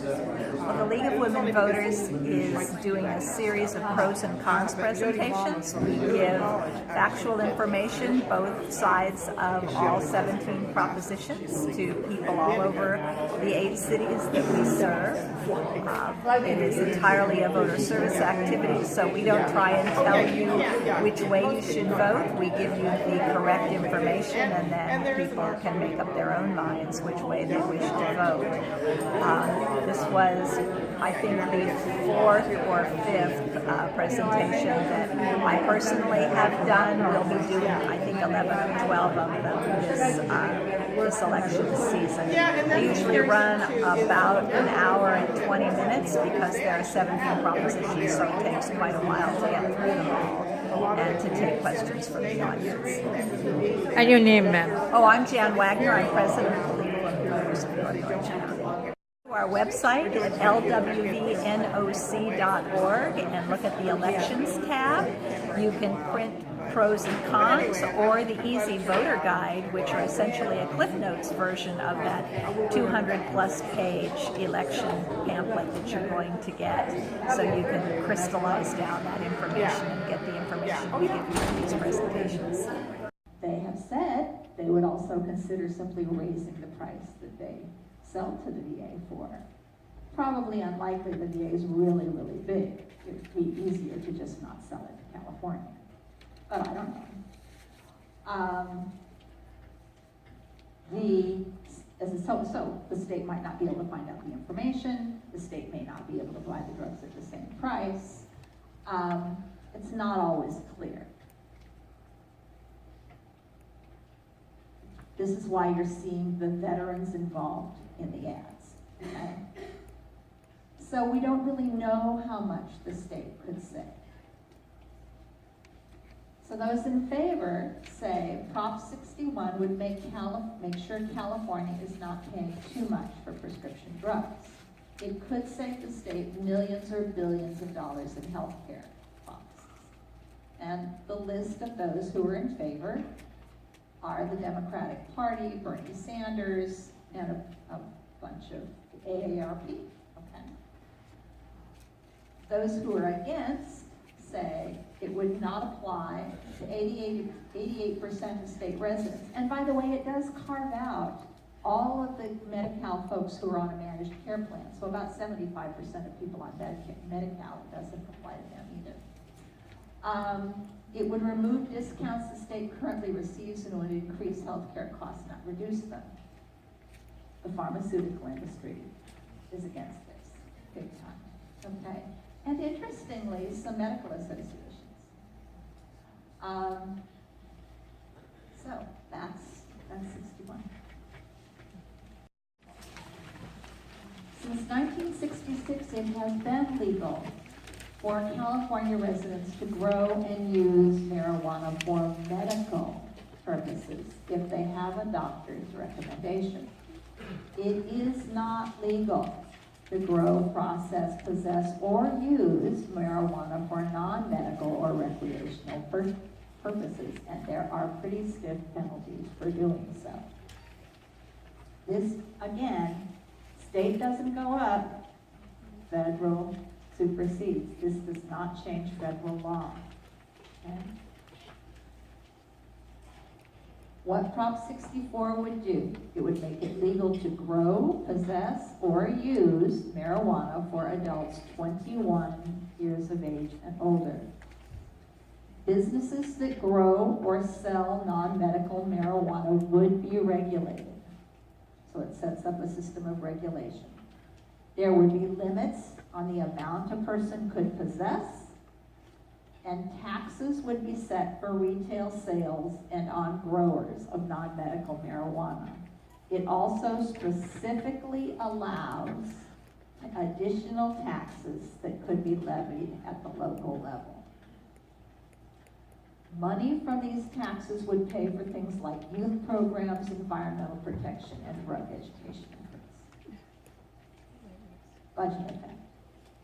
Well, the League of Women Voters is doing a series of pros and cons presentations. We give factual information, both sides of all 17 propositions, to people all over the 8 cities that we serve. It is entirely a voter service activity, so we don't try and tell you which way you should vote. We give you the correct information, and then people can make up their own minds which way they wish to vote. This was, I think, the 4th or 5th presentation that I personally have done. We'll be doing, I think, 11 or 12 of them this election season. They usually run about an hour and 20 minutes because there are 17 propositions, so it takes quite a while to get through them all and to take questions from the audience. And your name, ma'am? Oh, I'm Jan Wagner. I'm president of the League of Women Voters of North Orange County. Our website at lwvnoc.org and look at the elections tab. You can print pros and cons or the easy voter guide, which are essentially a Cliff Notes version of that 200-plus page election pamphlet that you're going to get, so you can crystallize down that information and get the information we give you in these presentations. They have said they would also consider simply raising the price that they sell to the VA for. Probably unlikely. The VA is really, really big. It would be easier to just not sell it to California. But I don't know. So the state might not be able to find out the information. The state may not be able to buy the drugs at the same price. It's not always clear. This is why you're seeing the veterans involved in the ads. Okay? So we don't really know how much the state could save. So those in favor say Prop 61 would make sure California is not paying too much for prescription drugs. It could save the state millions or billions of dollars in health care costs. And the list of those who are in favor are the Democratic Party, Bernie Sanders, and a bunch of AARP. Okay. Those who are against say it would not apply to 88% of state residents. And by the way, it does carve out all of the Medi-Cal folks who are on a managed care plan. So about 75% of people on Medi-Cal, doesn't apply to them either. It would remove discounts the state currently receives and would increase healthcare costs, not reduce them. The pharmaceutical industry is against this, big time, okay? And interestingly, some medical associations. So that's 61. Since 1966, it has been legal for California residents to grow and use marijuana for medical purposes if they have a doctor's recommendation. It is not legal to grow, process, possess, or use marijuana for non-medical or recreational purposes, and there are pretty stiff penalties for doing so. This, again, state doesn't go up, federal supersedes. This does not change federal law. Okay? What Prop 64 would do, it would make it legal to grow, possess, or use marijuana for adults 21 years of age and older. Businesses that grow or sell non-medical marijuana would be regulated. So it sets up a system of regulation. There would be limits on the amount a person could possess, and taxes would be set for retail sales and on growers of non-medical marijuana. It also specifically allows additional taxes that could be levied at the local level. Money from these taxes would pay for things like youth programs, environmental protection, and drug education efforts. Budget effect.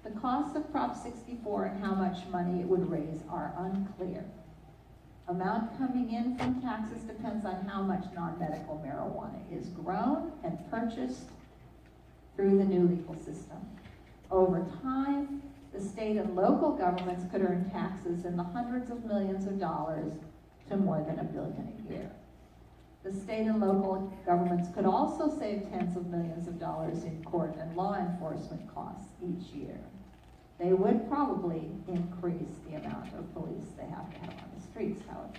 The costs of Prop 64 and how much money it would raise are unclear. Amount coming in from taxes depends on how much non-medical marijuana is grown and purchased through the new legal system. Over time, the state and local governments could earn taxes in the hundreds of millions of dollars to more than $1 billion a year. The state and local governments could also save tens of millions of dollars in court and law enforcement costs each year. They would probably increase the amount of police they have to have on the streets, however.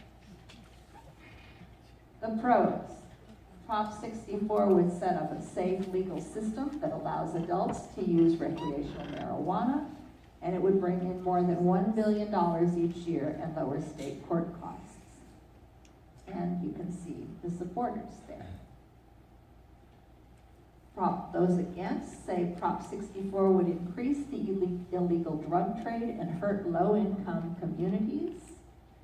The pros. Prop 64 would set up a safe legal system that allows adults to use recreational marijuana, and it would bring in more than $1 billion each year and lower state court costs. And you can see the supporters there. Those against say Prop 64 would increase the illegal drug trade and hurt low-income communities.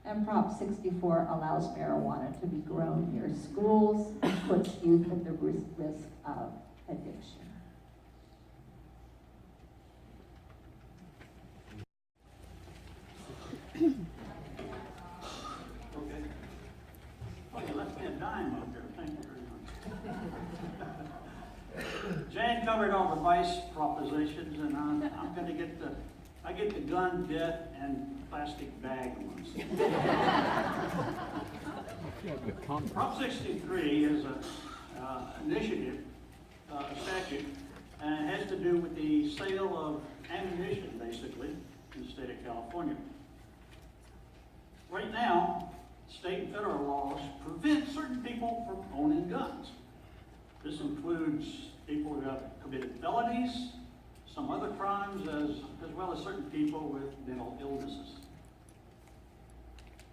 And Prop 64 allows marijuana to be grown near schools and puts youth at the risk of addiction. Okay. Well, you left me a dime up there. Thank you very much. Jan covered all the vice propositions, and I'm going to get the gun, death, and plastic bag ones. Prop 63 is an initiative, a statute, and it has to do with the sale of ammunition, basically, in the state of California. Right now, state and federal laws prevent certain people from owning guns. This includes people who have committed felonies, some other crimes, as well as certain people with mental illnesses.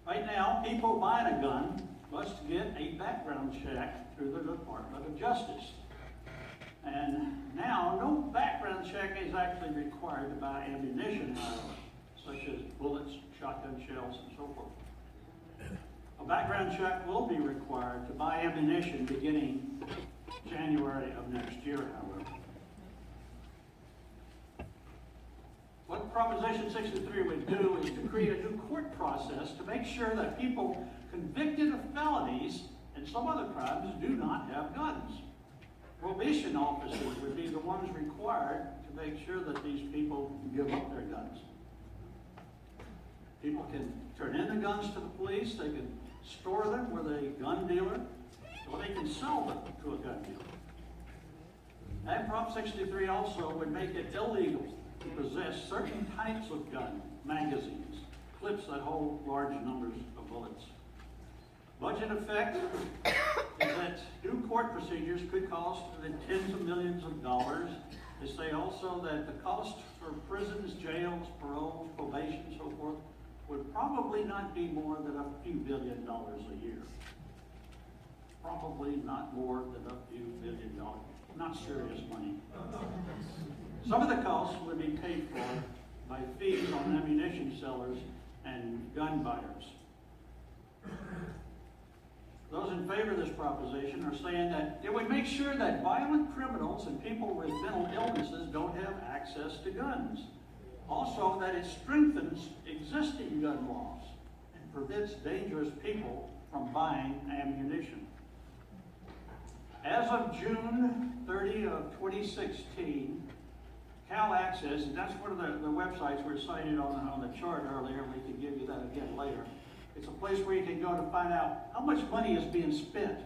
Right now, people buying a gun must get a background check through the Department of Justice. And now, no background check is actually required to buy ammunition, however, such as bullets, shotgun shells, and so forth. A background check will be required to buy ammunition beginning January of next year, however. What Proposition 63 would do is to create a new court process to make sure that people convicted of felonies and some other crimes do not have guns. Probation officers would be the ones required to make sure that these people give up their guns. People can turn in the guns to the police, they can store them with a gun dealer, or they can sell them to a gun dealer. And Prop 63 also would make it illegal to possess certain types of gun, magazines, clips that hold large numbers of bullets. Budget effect is that new court procedures could cost in tens of millions of dollars. They say also that the cost for prisons, jails, paroles, probation, and so forth would probably not be more than a few $1 billion a year. Probably not more than a few $1 billion. Not serious money. Some of the costs would be paid for by fees on ammunition sellers and gun buyers. Those in favor of this proposition are saying that it would make sure that violent criminals and people with mental illnesses don't have access to guns. Also, that it strengthens existing gun laws and prevents dangerous people from buying ammunition. As of June 30 of 2016, Cal Access, and that's one of the websites we cited on the chart earlier, we can give you that again later. It's a place where you can go to find out how much money is being spent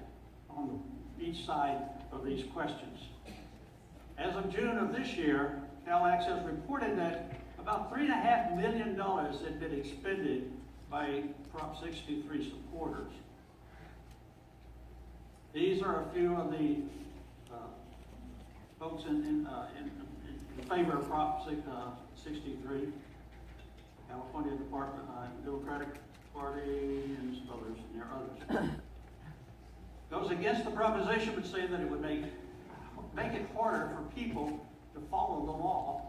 on each side of these questions. As of June of this year, Cal Access reported that about $3.5 million had been expended by Prop 63 supporters. These are a few of the folks in favor of Prop 63, California Department, Democratic Party, and some others, and there are others. Those against the proposition would say that it would make it harder for people to follow the law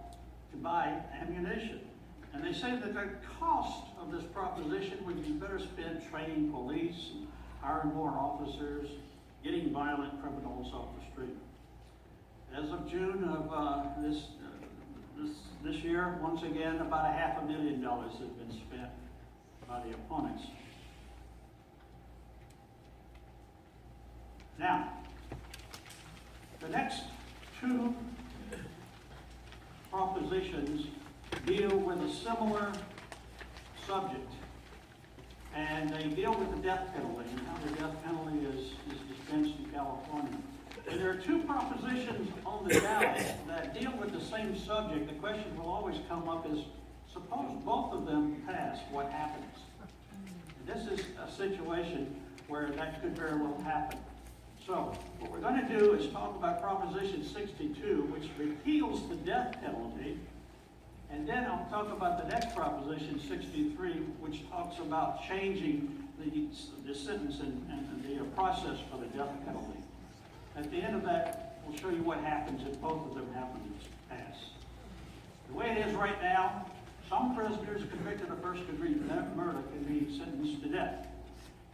to buy ammunition. And they say that the cost of this proposition would be better spent training police, hiring more officers, getting violent criminals off the street. As of June of this year, once again, about $500,000 has been spent by the opponents. Now, the next two propositions deal with a similar subject. And they deal with the death penalty and how the death penalty is dispensed in California. And there are two propositions on the ballot that deal with the same subject. The question will always come up is, suppose both of them pass, what happens? This is a situation where that could very well happen. So, what we're going to do is talk about Proposition 62, which repeals the death penalty. And then I'll talk about the next Proposition 63, which talks about changing the sentence and the process for the death penalty. At the end of that, we'll show you what happens if both of them happen to pass. The way it is right now, some prisoners convicted of first-degree murder can be sentenced to death.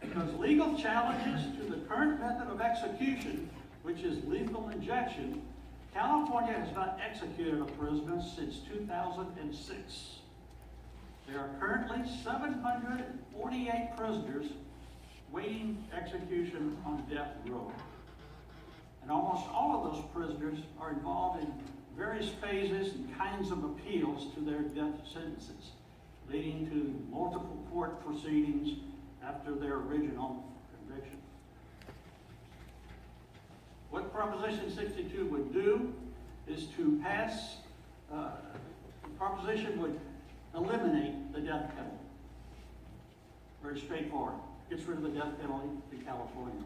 Because legal challenges to the current method of execution, which is lethal injection, California has not executed a prisoner since 2006. There are currently 748 prisoners waiting execution on death row. And almost all of those prisoners are involved in various phases and kinds of appeals to their death sentences, leading to multiple court proceedings after their original conviction. What Proposition 62 would do is to pass, the proposition would eliminate the death penalty. Very straightforward. Gets rid of the death penalty in California.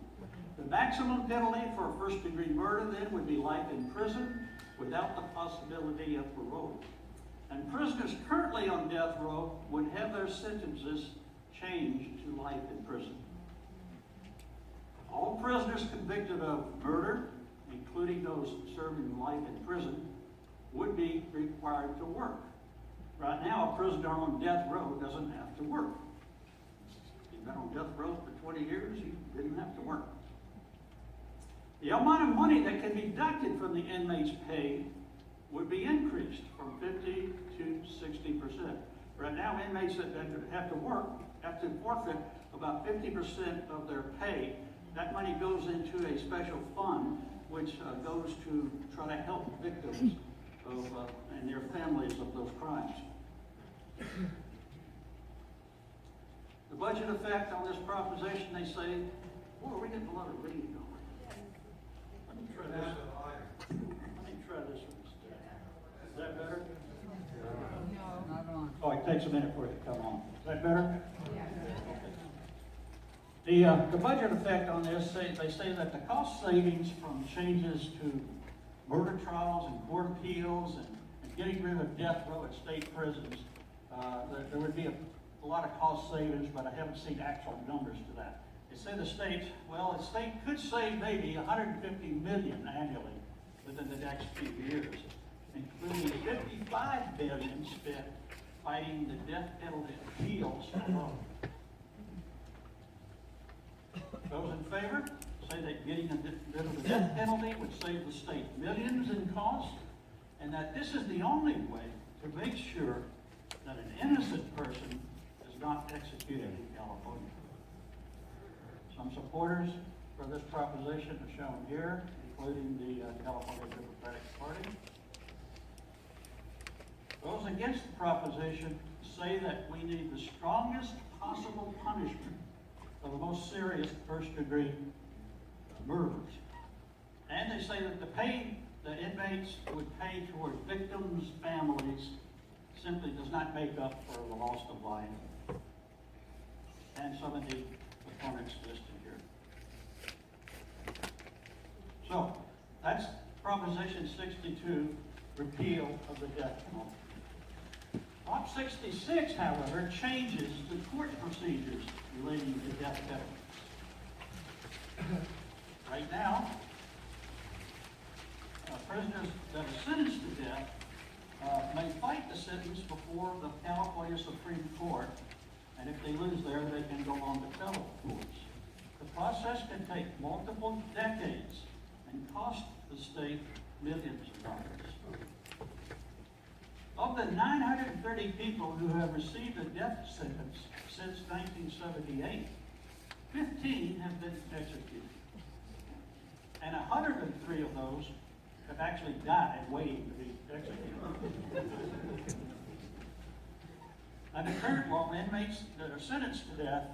The maximum penalty for a first-degree murder then would be life in prison without the possibility of parole. And prisoners currently on death row would have their sentences changed to life in prison. All prisoners convicted of murder, including those serving life in prison, would be required to work. Right now, a prisoner on death row doesn't have to work. He's been on death row for 20 years, he didn't have to work. The amount of money that can be deducted from the inmate's pay would be increased from 50 to 60%. Right now, inmates that have to work have to forfeit about 50% of their pay. That money goes into a special fund which goes to try to help victims of, and their families of those crimes. The budget effect on this proposition, they say, boy, we're getting a lot of reading going. Let me try this. Let me try this one instead. Is that better? Oh, it takes a minute for it to come on. Is that better? The budget effect on this, they say that the cost savings from changes to murder trials and court appeals and getting rid of death row at state prisons, there would be a lot of cost savings, but I haven't seen actual numbers to that. They say the state could save maybe $150 million annually within the next few years, including $55 billion spent fighting the death penalty appeals alone. Those in favor say that getting rid of the death penalty would save the state millions in cost, and that this is the only way to make sure that an innocent person is not executed in California. Some supporters for this proposition are shown here, including the California Democratic Party. Those against the proposition say that we need the strongest possible punishment for the most serious first-degree murders. And they say that the pay that inmates would pay toward victims' families simply does not make up for the loss of life. And some of the opponents listed here. So, that's Proposition 62, repeal of the death penalty. Prop 66, however, changes the court procedures relating to death penalties. Right now, prisoners that are sentenced to death may fight the sentence before the California Supreme Court, and if they lose there, they can go on to federal courts. The process can take multiple decades and cost the state millions of dollars. Of the 930 people who have received a death sentence since 1978, 15 have been executed. And 103 of those have actually died waiting to be executed. Under current law, inmates that are sentenced to death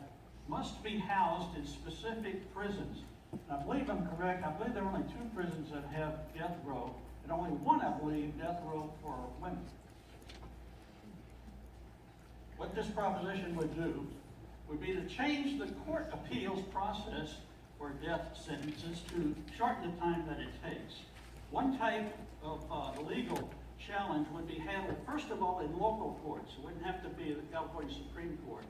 must be housed in specific prisons. And I believe I'm correct. I believe there are only 2 prisons that have death row, and only one, I believe, death row for women. What this proposition would do would be to change the court appeals process for death sentences to shorten the time that it takes. One type of legal challenge would be handled, first of all, in local courts. It wouldn't have to be the California Supreme Court,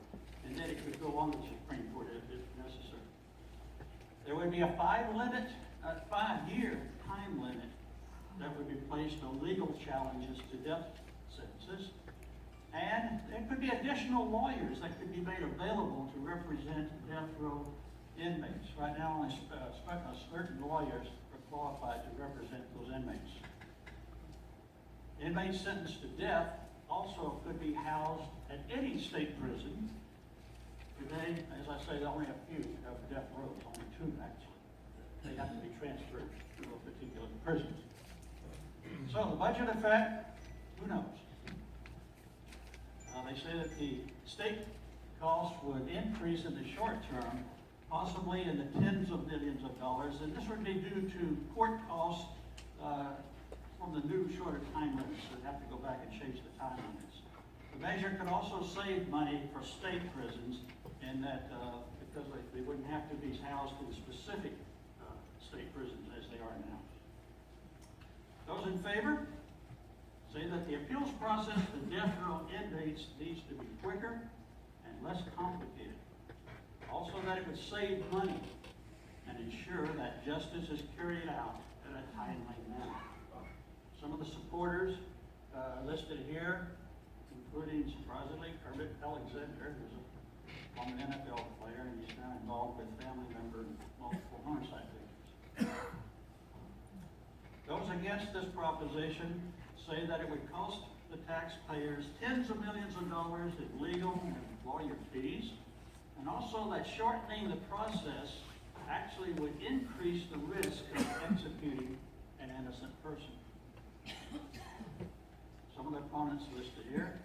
and then it could go on to the Supreme Court if necessary. There would be a 5-year time limit that would be placed on legal challenges to death sentences. And there could be additional lawyers that could be made available to represent death row inmates. Right now, only certain lawyers are qualified to represent those inmates. Inmates sentenced to death also could be housed at any state prison. Today, as I say, only a few have death rows, only 2 actually. They have to be transferred to a particular prison. So the budget effect, who knows? They say that the state costs would increase in the short term, possibly in the tens of millions of dollars, and this would be due to court costs from the new shorter time limits. So they have to go back and change the time limits. The measure could also save money for state prisons in that because they wouldn't have to be housed in specific state prisons as they are now. Those in favor say that the appeals process for death row inmates needs to be quicker and less complicated. Also that it would save money and ensure that justice is carried out in a timely manner. Some of the supporters listed here, including, surprisingly, Herbert Alexander, who's a former NFL player, and he's now involved with family member multiple homicide victims. Those against this proposition say that it would cost the taxpayers tens of millions of dollars in legal and lawyer fees, and also that shortening the process actually would increase the risk of executing an innocent person. Some of the opponents listed here,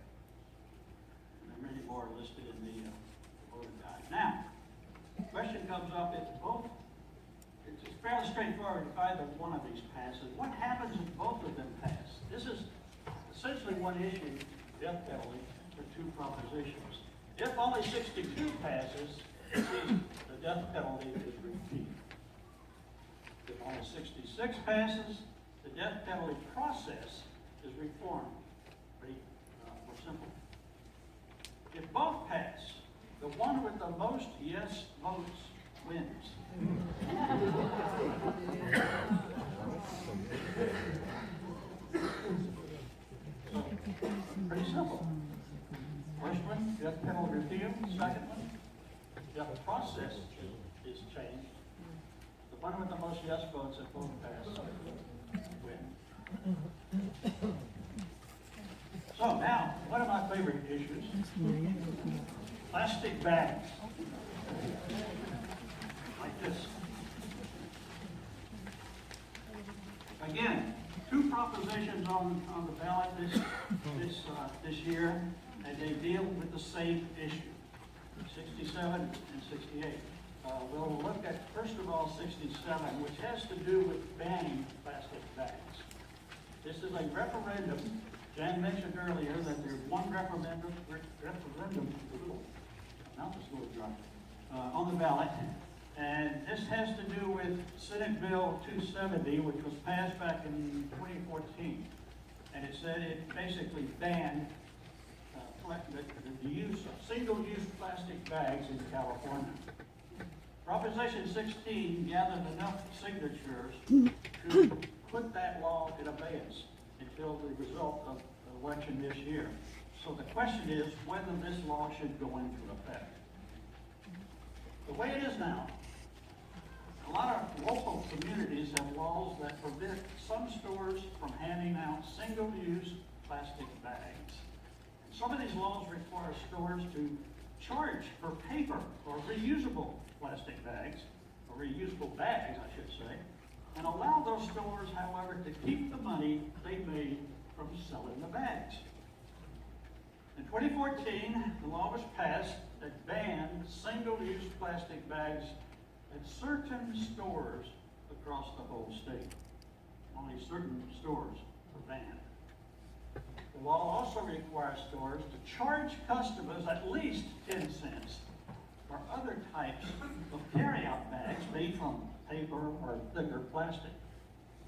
and there are many more listed in the voter guide. Now, the question comes up if both, it's fairly straightforward if either one of these passes. What happens if both of them pass? This is essentially one issue, death penalty, for 2 propositions. If only 62 passes, the death penalty is repealed. If only 66 passes, the death penalty process is reformed. Pretty more simple. If both pass, the one with the most yes votes wins. So, pretty simple. First one, death penalty repeal. Second one, death process is changed. The one with the most yes votes at both pass win. So now, one of my favorite issues, plastic bags. Like this. Again, 2 propositions on the ballot this year, and they deal with the same issue, 67 and 68. We'll look at, first of all, 67, which has to do with banning plastic bags. This is a referendum. Jan mentioned earlier that there's one referendum on the ballot, and this has to do with Senate Bill 270, which was passed back in 2014, and it said it basically banned the use of single-use plastic bags in California. Proposition 16 gathered enough signatures to put that law in abeyance until the result of the election this year. So the question is whether this law should go into effect. The way it is now, a lot of local communities have laws that prevent some stores from handing out single-use plastic bags. And some of these laws require stores to charge for paper or reusable plastic bags, or reusable bags, I should say. and allow those stores, however, to keep the money they made from selling the bags. In 2014, the law was passed that banned single-use plastic bags at certain stores across the whole state. Only certain stores are banned. The law also requires stores to charge customers at least 10 cents for other types of carry-out bags made from paper or thicker plastic,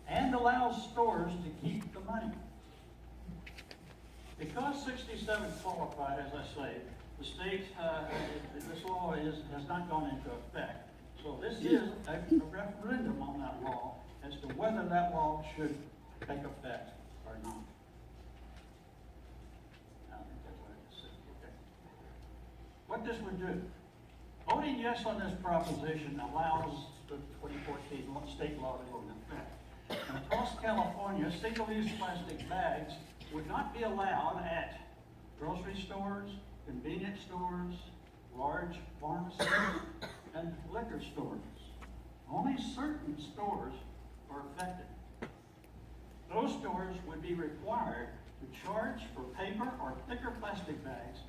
and allows stores to keep the money. Because 67 qualified, as I say, the state, this law has not gone into effect. So this is a referendum on that law as to whether that law should take effect or not. I think that's what I just said. Okay. What this would do, voting yes on this proposition allows the 2014 state law to go into effect. And across California, single-use plastic bags would not be allowed at grocery stores, convenience stores, large pharmacies, and liquor stores. Only certain stores are affected. Those stores would be required to charge for paper or thicker plastic bags,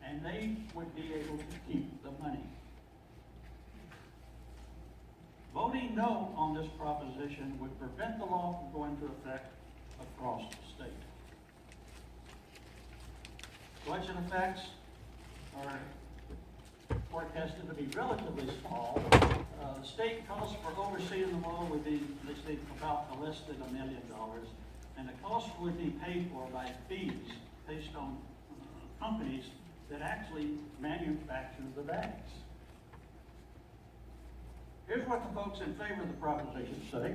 and they would be able to keep the money. Voting no on this proposition would prevent the law from going into effect across the state. Election effects are forecasted to be relatively small. The state cost for overseeing the law would be, they say, about less than $1 million, and the cost would be paid for by fees based on companies that actually manufacture the bags. Here's what the folks in favor of the proposition say: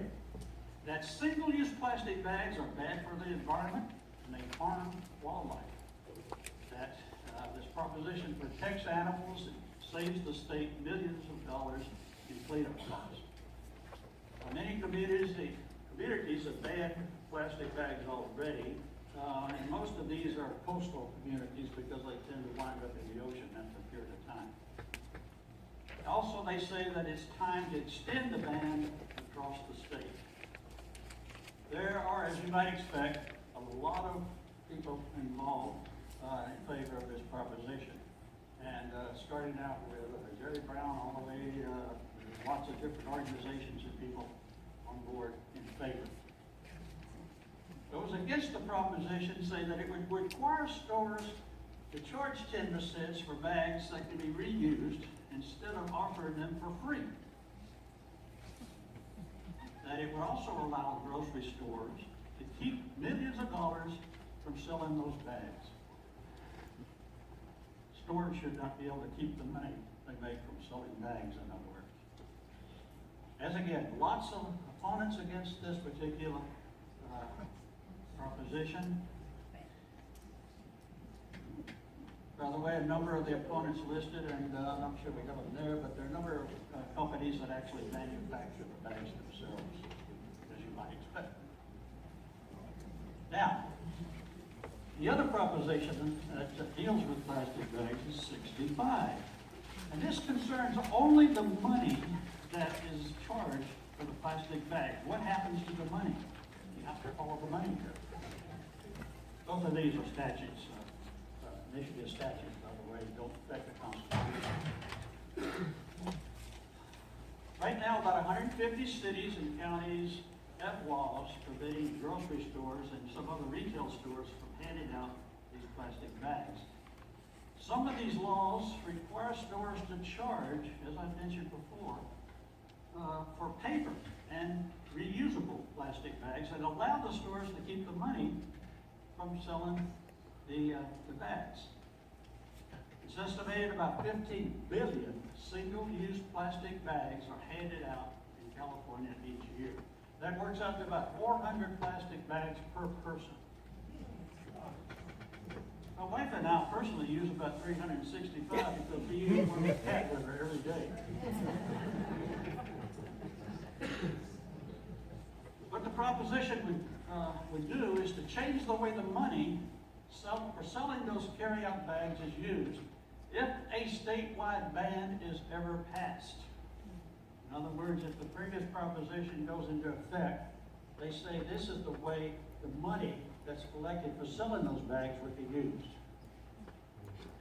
that single-use plastic bags are bad for the environment and they harm wildlife. That this proposition protects animals and saves the state millions of dollars in cleanup costs. Many communities have banned plastic bags already, and most of these are coastal communities because they tend to wind up in the ocean after a period of time. Also, they say that it's time to extend the ban across the state. There are, as you might expect, a lot of people involved in favor of this proposition. And starting out with Jerry Brown all the way, lots of different organizations and people on board in favor. Those against the proposition say that it would require stores to charge 10 cents for bags that can be reused instead of offering them for free. That it would also allow grocery stores to keep millions of dollars from selling those bags. Stores should not be able to keep the money they make from selling bags, in other words. As again, lots of opponents against this particular proposition. By the way, a number of the opponents listed, and I'm not sure we have them there, but there are a number of companies that actually manufacture the bags themselves, as you might expect. Now, the other proposition that deals with plastic bags is 65. And this concerns only the money that is charged for the plastic bag. What happens to the money? You have to follow the money here. Both of these are statutes. Michigan statutes, by the way, don't affect the Constitution. Right now, about 150 cities and counties have laws forbidding grocery stores and some other retail stores from handing out these plastic bags. Some of these laws require stores to charge, as I mentioned before, for paper and reusable plastic bags and allow the stores to keep the money from selling the bags. It's estimated about 15 billion single-use plastic bags are handed out in California each year. That works out to about 400 plastic bags per person. My wife and I personally use about 365 because we use one with cat litter every day. What the proposition would do is to change the way the money for selling those carry-out bags is used if a statewide ban is ever passed. In other words, if the previous proposition goes into effect, they say this is the way the money that's collected for selling those bags would be used.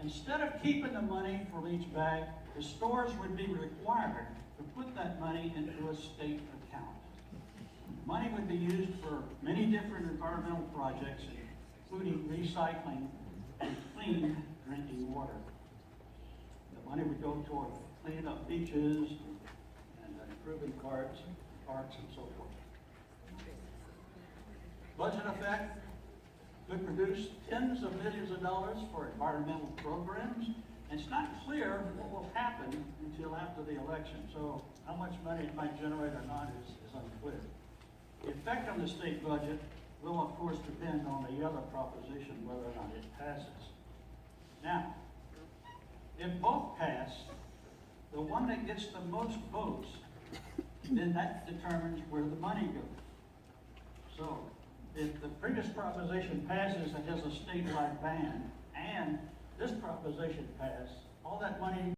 Instead of keeping the money for each bag, the stores would be required to put that money into a state account. Money would be used for many different environmental projects, including recycling and clean drinking water. The money would go toward cleaning up beaches and improving parks and so forth. Budget effect could produce tens of millions of dollars for environmental programs, and it's not clear what will happen until after the election. So how much money it might generate or not is unclear. The effect on the state budget will, of course, depend on the other proposition, whether or not it passes. Now, if both pass, the one that gets the most votes, then that determines where the money goes. So, if the previous proposition passes and has a statewide ban, and this proposition passes, all that money.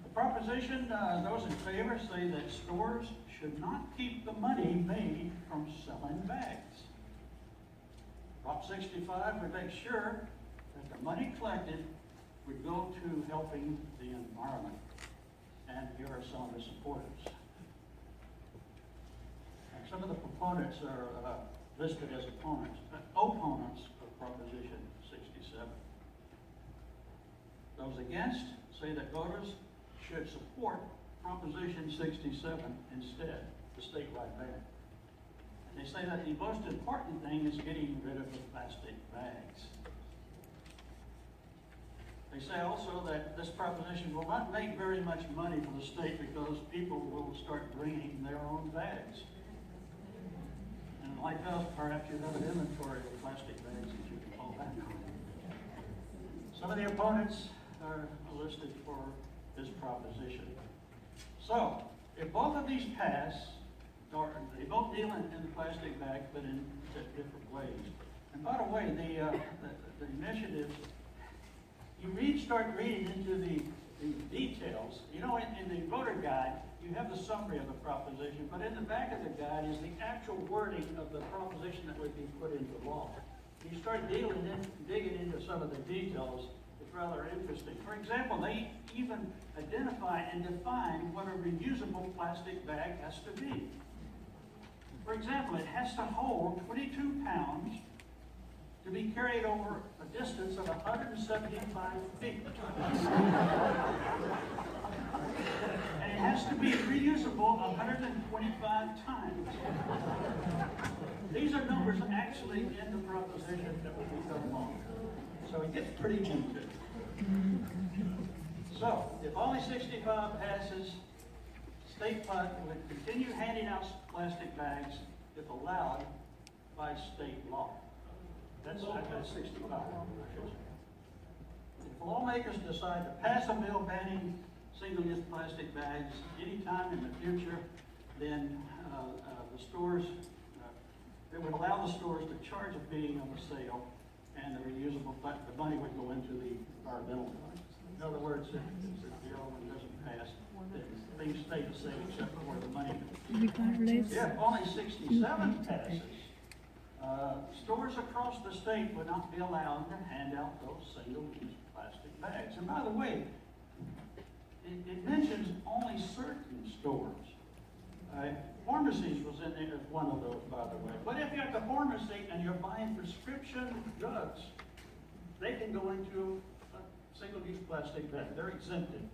The proposition, those in favor say that stores should not keep the money made from selling bags. Prop 65 would make sure that the money collected would go to helping the environment. And here are some of the supporters. And some of the proponents are listed as opponents of Proposition 67. Those against say that voters should support Proposition 67 instead, the statewide ban. And they say that the most important thing is getting rid of the plastic bags. They say also that this proposition will not make very much money for the state because people will start bringing their own bags. And like us, perhaps you have an inventory of plastic bags that you can fall back on. Some of the opponents are listed for this proposition. So, if both of these pass, or they both deal in the plastic bag, but in different ways. And by the way, the initiatives, start reading into the details. You know, in the voter guide, you have the summary of the proposition, but in the back of the guide is the actual wording of the proposition that would be put into law. You start digging into some of the details. It's rather interesting. For example, they even identify and define what a reusable plastic bag has to be. For example, it has to hold 22 pounds to be carried over a distance of 175 feet. And it has to be reusable 125 times. These are numbers actually in the proposition that will become law. So it gets pretty into it. So, if only 65 passes, state fund would continue handing out plastic bags if allowed by state law. That's 65. If lawmakers decide to pass a bill banning single-use plastic bags anytime in the future, then the stores, it would allow the stores to charge a fee on the sale, and the reusable, the money would go into the environmental fund. In other words, if the other one doesn't pass, then things stay the same except for where the money goes. If only 67 passes, stores across the state would not be allowed to hand out those single-use plastic bags. And by the way, it mentions only certain stores. Pharmacies was in there as one of those, by the way. But if you're at the pharmacy and you're buying prescription drugs, they can go into a single-use plastic bag. They're exempted.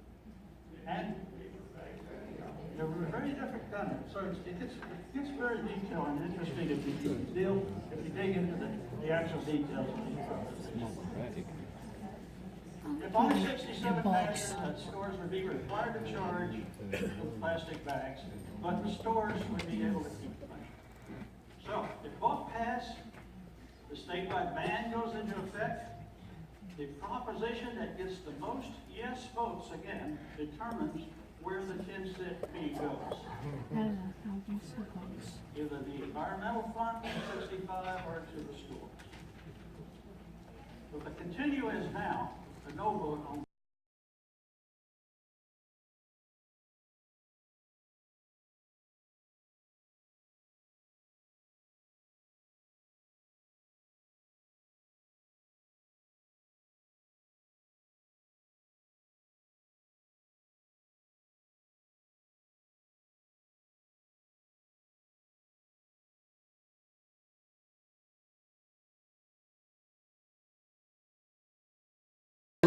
And they're very different kind of, so it gets very detailed and interesting if you dig into the actual details of these propositions. If only 67 passes, stores would be required to charge with plastic bags, but the stores would be able to keep the money. So, if both pass, the statewide ban goes into effect. The proposition that gets the most yes votes, again, determines where the 10-cent fee goes. Either the environmental fund, 65, or to the stores. But the continue is now a no vote on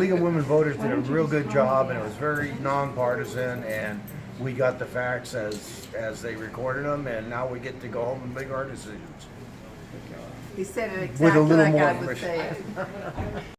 League of Women Voters did a real good job, and it was very nonpartisan, and we got the facts as they recorded them, and now we get to go home and make our decisions. He said it With a exactly little like more I would information. say it.